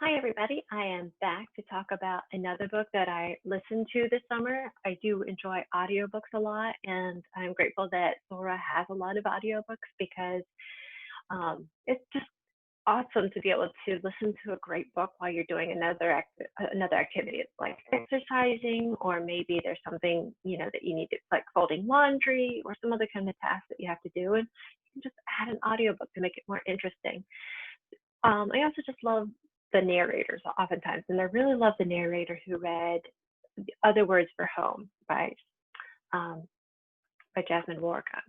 Hi, everybody. I am back to talk about another book that I listened to this summer. I do enjoy audiobooks a lot, and I'm grateful that Sora has a lot of audiobooks because it's just awesome to be able to listen to a great book while you're doing another activity. It's like exercising, or maybe there's something that you need to, like folding laundry or some other kind of task that you have to do, and you can just add an audiobook to make it more interesting. I also just love the narrators oftentimes, and I really love the narrator who read Other Words for Home um, by Jasmine Warka.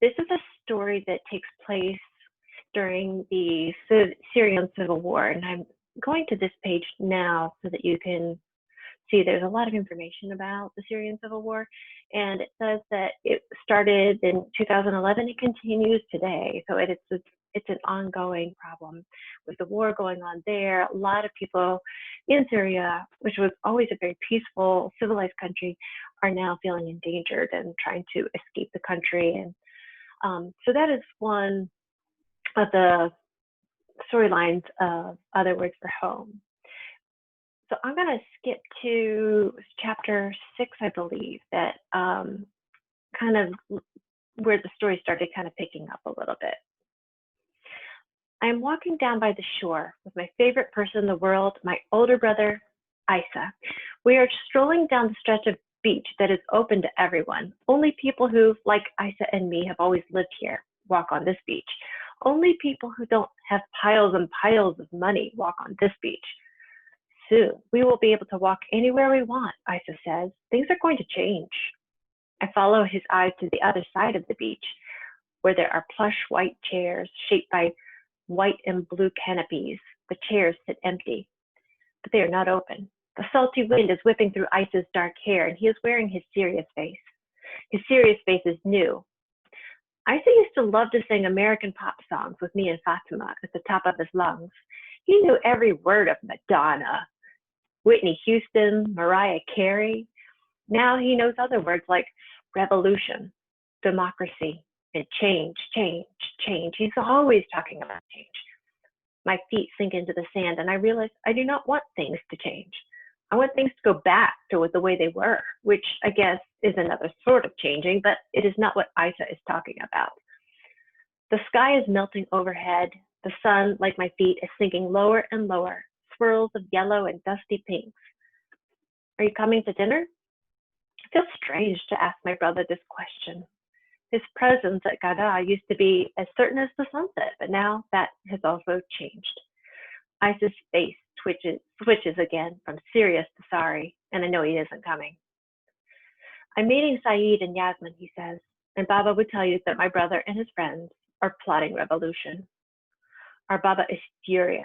This is a story that takes place during the Syrian civil war, and I'm going to this page now so that you can see there's a lot of information about the Syrian civil war, and it says that it started in 2011. It continues today, so it's an ongoing problem with the war going on there. A lot of people in Syria, which was always a very peaceful, civilized country, are now feeling endangered and trying to escape the country. And so that is one of the storylines of Other Words for Home. So I'm going to skip to chapter 6, I believe, that kind of where the story started kind of picking up a little bit. I am walking down by the shore with my favorite person in the world, my older brother, Isa. We are strolling down the stretch of beach that is open to everyone. Only people who, like Isa and me, have always lived here walk on this beach. Only people who don't have piles and piles of money walk on this beach. Soon, we will be able to walk anywhere we want, Isa says. Things are going to change. I follow his eyes to the other side of the beach, where there are plush white chairs shaped by white and blue canopies. The chairs sit empty, but they are not open. The salty wind is whipping through Isa's dark hair, and he is wearing his serious face. His serious face is new. Isa used to love to sing American pop songs with me and Fatima at the top of his lungs. He knew every word of Madonna, Whitney Houston, Mariah Carey. Now he knows other words like revolution, democracy, and change, change, change. He's always talking about change. My feet sink into the sand, and I realize I do not want things to change. I want things to go back to the way they were, which I guess is another sort of changing, but it is not what Isa is talking about. The sky is melting overhead. The sun, like my feet, is sinking lower and lower, swirls of yellow and dusty pinks. Are you coming to dinner? It feels strange to ask my brother this question. His presence at Gada used to be as certain as the sunset, but now that has also changed. Isa's face switches again from serious to sorry, and I know he isn't coming. I'm meeting Saeed and Yasmin, he says, and Baba would tell you that my brother and his friends are plotting revolution. Our Baba is furious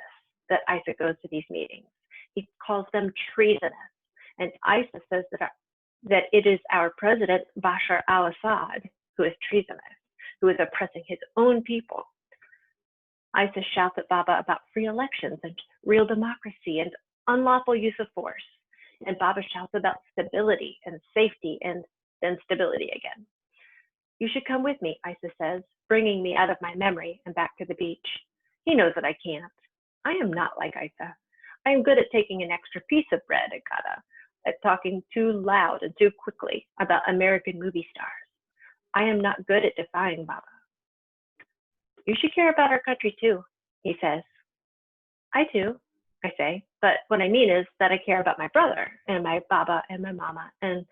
that Isa goes to these meetings. He calls them treasonous, and Isa says that it is our president, Bashar al-Assad, who is treasonous, who is oppressing his own people. Isa shouts at Baba about free elections and real democracy and unlawful use of force. And Baba shouts about stability and safety and then stability again. You should come with me, Isa says, bringing me out of my memory and back to the beach. He knows that I can't. I am not like Isa. I am good at taking an extra piece of bread at Gada, at talking too loud and too quickly about American movie stars. I am not good at defying Baba. You should care about our country too, he says. I do, I say, but what I mean is that I care about my brother and my Baba and my mama, and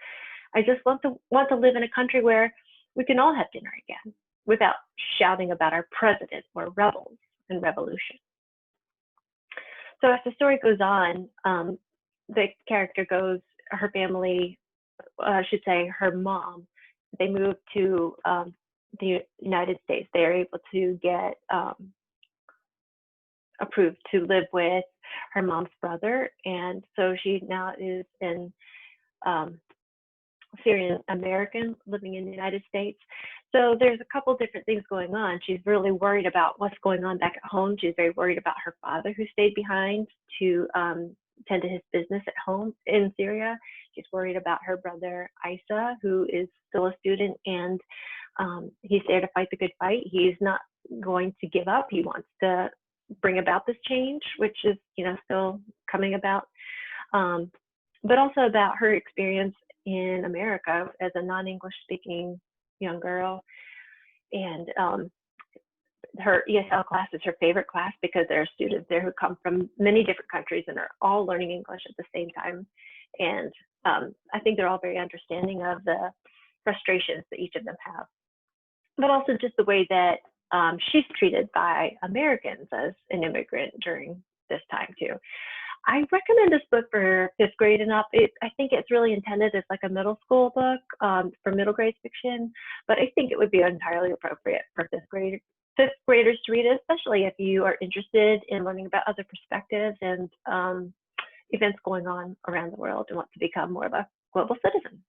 I just want to live in a country where we can all have dinner again without shouting about our president or rebels and revolution. So as the story goes on, the character goes, her family, I should say her mom, they moved to the United States. They are able to get approved to live with her mom's brother, and so she now is an Syrian American living in the United States. So there's a couple different things going on. She's really worried about what's going on back at home. She's very worried about her father, who stayed behind to tend to his business at home in Syria. She's worried about her brother Isa, who is still a student, and he's there to fight the good fight. He's not going to give up. He wants to bring about this change, which is, still coming about. Um, but also about her experience in America as a non-English speaking young girl. And her ESL class is her favorite class because there are students there who come from many different countries and are all learning English at the same time. And I think they're all very understanding of the frustrations that each of them have, but also just the way that she's treated by Americans as an immigrant during this time too. I recommend this book for fifth grade and up. I think it's really intended as like a middle school book for middle grade fiction, but I think it would be entirely appropriate for fifth graders to read it, especially if you are interested in learning about other perspectives and events going on around the world and want to become more of a global citizen.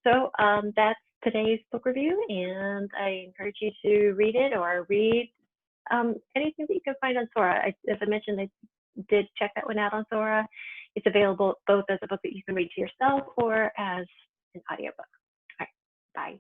So that's today's book review, and I encourage you to read it or read anything that you can find on Sora. As I mentioned, I did check that one out on Sora. It's available both as a book that you can read to yourself or as an audiobook. All right, bye.